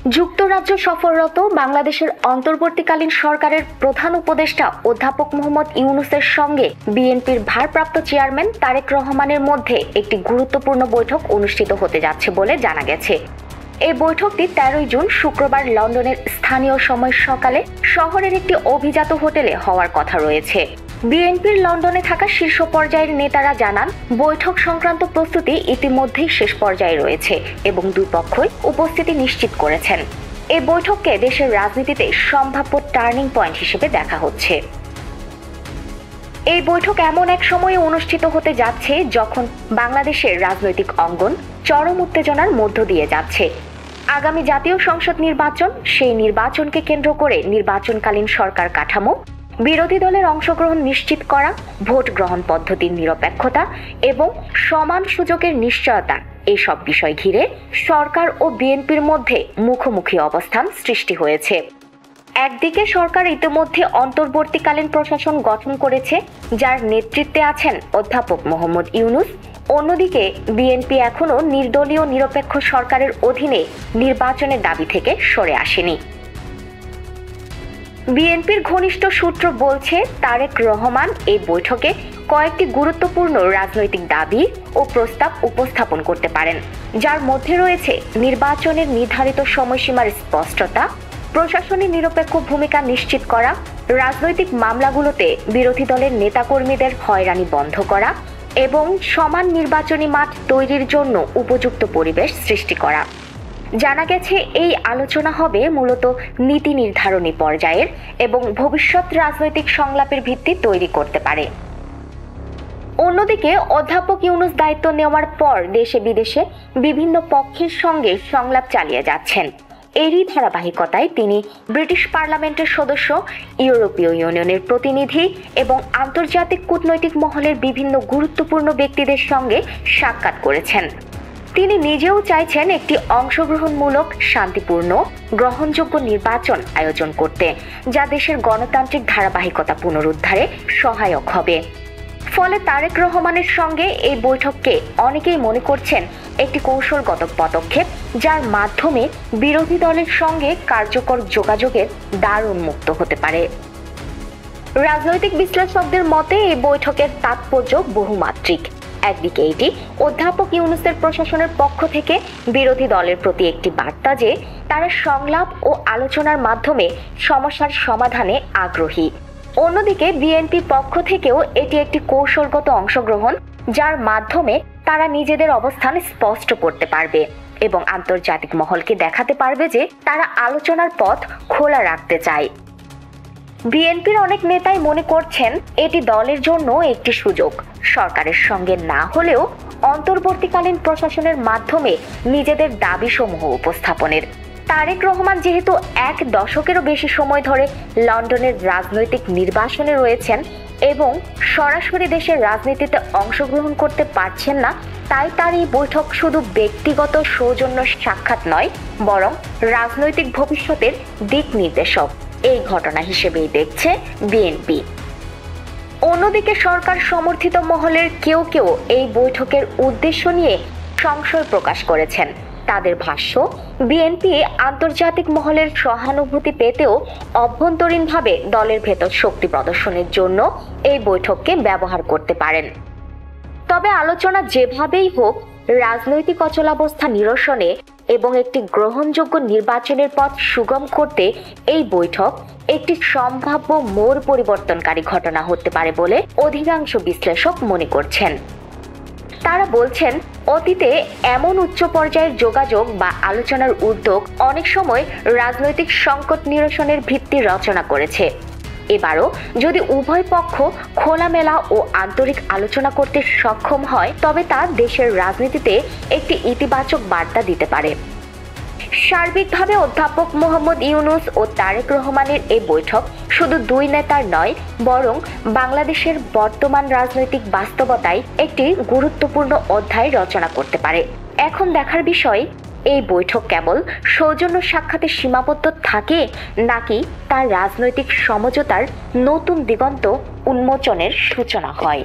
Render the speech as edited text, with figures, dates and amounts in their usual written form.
যুক্তরাজ্য সফররত বাংলাদেশের অন্তর্বর্তীকালীন সরকারের প্রধান উপদেষ্টা অধ্যাপক মোহাম্মদ ইউনূসের সঙ্গে বিএনপির ভারপ্রাপ্ত চেয়ারম্যান তারেক রহমানের মধ্যে একটি গুরুত্বপূর্ণ বৈঠক অনুষ্ঠিত হতে যাচ্ছে বলে জানা গেছে। এই বৈঠকটি 13 জুন শুক্রবার লন্ডনের স্থানীয় সময় সকালে শহরের একটি অভিজাত হোটেলে হওয়ার কথা রয়েছে। বিএনপির লন্ডনে থাকা শীর্ষ পর্যায়ের নেতারা জানান, বৈঠক সংক্রান্ত প্রস্তুতি ইতিমধ্যেই শেষ পর্যায়ে রয়েছে এবং দুই পক্ষই উপস্থিতি নিশ্চিত করেছেন। এই বৈঠককে দেশের রাজনীতিতে সম্ভাব্য টার্নিং পয়েন্ট হিসেবে দেখা হচ্ছে। এই বৈঠক এমন এক সময়ে অনুষ্ঠিত হতে যাচ্ছে যখন বাংলাদেশের রাজনৈতিক অঙ্গন চরম উত্তেজনার মধ্য দিয়ে যাচ্ছে। আগামী জাতীয় সংসদ নির্বাচন, সেই নির্বাচনকে কেন্দ্র করে নির্বাচনকালীন সরকার কাঠামো, বিরোধী দলের অংশগ্রহণ নিশ্চিত করা, ভোট গ্রহণ পদ্ধতির নিরপেক্ষতা এবং সমান সুযোগের নিশ্চয়তা, এসব বিষয় ঘিরে সরকার ও বিএনপির মধ্যে মুখোমুখি অবস্থান সৃষ্টি হয়েছে। একদিকে সরকার ইতিমধ্যে অন্তর্বর্তীকালীন প্রশাসন গঠন করেছে, যার নেতৃত্বে আছেন অধ্যাপক মোহাম্মদ ইউনূস। অন্যদিকে বিএনপি এখনো নির্দলীয় নিরপেক্ষ সরকারের অধীনে নির্বাচনের দাবি থেকে সরে আসেনি। বিএনপির ঘনিষ্ঠ সূত্র বলছে, তারেক রহমান এই বৈঠকে কয়েকটি গুরুত্বপূর্ণ রাজনৈতিক দাবি ও প্রস্তাব উপস্থাপন করতে পারেন, যার মধ্যে রয়েছে নির্বাচনের নির্ধারিত সময়সীমার স্পষ্টতা, প্রশাসনের নিরপেক্ষ ভূমিকা নিশ্চিত করা, রাজনৈতিক মামলাগুলোতে বিরোধী দলের নেতাকর্মীদের হয়রানি বন্ধ করা এবং সমান নির্বাচনী মাঠ তৈরির জন্য উপযুক্ত পরিবেশ সৃষ্টি করা। জানা গেছে, এই আলোচনা হবে মূলত নীতি নির্ধারণী পর্যায়ের এবং ভবিষ্যৎ রাজনৈতিক সংলাপের ভিত্তি তৈরি করতে পারে। অন্যদিকে অধ্যাপক ইউনূস দায়িত্ব নেওয়ার পর দেশে বিদেশে বিভিন্ন পক্ষের সঙ্গে সংলাপ চালিয়ে যাচ্ছেন। এরই ধারাবাহিকতায় তিনি ব্রিটিশ পার্লামেন্টের সদস্য, ইউরোপীয় ইউনিয়নের প্রতিনিধি এবং আন্তর্জাতিক কূটনৈতিক মহলের বিভিন্ন গুরুত্বপূর্ণ ব্যক্তিদের সঙ্গে সাক্ষাৎ করেছেন। তিনি নিজেও চাইছেন একটি অংশগ্রহণমূলক, শান্তিপূর্ণ, গ্রহণযোগ্য নির্বাচন আয়োজন করতে, যা দেশের গণতান্ত্রিক ধারাবাহিকতা পুনরুদ্ধারে সহায়ক হবে। ফলে তারেক রহমানের সঙ্গে এই বৈঠককে অনেকেই মনে করছেন একটি কৌশলগত পদক্ষেপ, যার মাধ্যমে বিরোধী দলের সঙ্গে কার্যকর যোগাযোগের দ্বার উন্মুক্ত হতে পারে। রাজনৈতিক বিশ্লেষকদের মতে এই বৈঠকের তাৎপর্য বহুমাত্রিক। একদিকে এটি অধ্যাপক ইউনূসের প্রশাসনের পক্ষ থেকে বিরোধী দলের প্রতি একটি বার্তা যে তারা সংলাপ ও আলোচনার মাধ্যমে সমস্যার সমাধানে আগ্রহী। অন্যদিকে বিএনপির পক্ষ থেকেও এটি একটি কৌশলগত অংশগ্রহণ, যার মাধ্যমে তারা নিজেদের অবস্থান স্পষ্ট করতে পারবে এবং আন্তর্জাতিক মহলকে দেখাতে পারবে যে তারা আলোচনার পথ খোলা রাখতে চায়। বিএনপির অনেক নেতাই মনে করছেন এটি দলের জন্য একটি সুযোগ, সরকারের সঙ্গে না হলেও অন্তর্বর্তীকালীন প্রশাসনের মাধ্যমে নিজেদের দাবিসমূহ উপস্থাপনের। তারেক রহমান যেহেতু 1 দশকেরও বেশি সময় ধরে লন্ডনের রাজনৈতিক নির্বাসনে রয়েছেন এবং সরাসরি দেশের রাজনীতিতে অংশগ্রহণ করতে পারছেন না, তাই তার এই বৈঠক শুধু ব্যক্তিগত সৌজন্য সাক্ষাৎ নয়, বরং রাজনৈতিক ভবিষ্যতের দিক নির্দেশক এই ঘটনা হিসেবেই দেখছে বিএনপি। অন্যদিকে সরকার সমর্থিত মহলের কেউ কেউ এই বৈঠকের উদ্দেশ্য নিয়ে সংশয় প্রকাশ করেছেন। তাদের ভাষ্য, বিএনপি আন্তর্জাতিক মহলের সহানুভূতি পেতেও অভ্যন্তরীণভাবে দলের ভেতর শক্তি প্রদর্শনের জন্য এই বৈঠককে ব্যবহার করতে পারেন। তবে আলোচনা যেভাবেই হোক, রাজনৈতিক অচলাবস্থা নিরসনে এবং একটি গ্রহণযোগ্য নির্বাচনের পথ সুগম করতে এই বৈঠক একটি সম্ভাব্য মোড় পরিবর্তনকারী ঘটনা হতে পারে বলে অধিকাংশ বিশ্লেষক মনে করছেন। তারা বলছেন, অতীতে এমন উচ্চ পর্যায়ের যোগাযোগ বা আলোচনার উদ্যোগ অনেক সময় রাজনৈতিক সংকট নিরসনের ভিত্তি রচনা করেছে। এবারও যদি উভয় পক্ষ খোলামেলা ও আন্তরিক আলোচনা করতে সক্ষম হয়, তবে তা দেশের রাজনীতিতে একটি ইতিবাচক বার্তা দিতে পারে। সার্বিকভাবে অধ্যাপক মোহাম্মদ ইউনূস ও তারেক রহমানের এই বৈঠক শুধু দুই নেতার নয়, বরং বাংলাদেশের বর্তমান রাজনৈতিক বাস্তবতায় একটি গুরুত্বপূর্ণ অধ্যায় রচনা করতে পারে। এখন দেখার বিষয়, এই বৈঠক কেবল সৌজন্য সাক্ষাতে সীমাবদ্ধ থাকে নাকি তার রাজনৈতিক সমঝোতার নতুন দিগন্ত উন্মোচনের সূচনা হয়।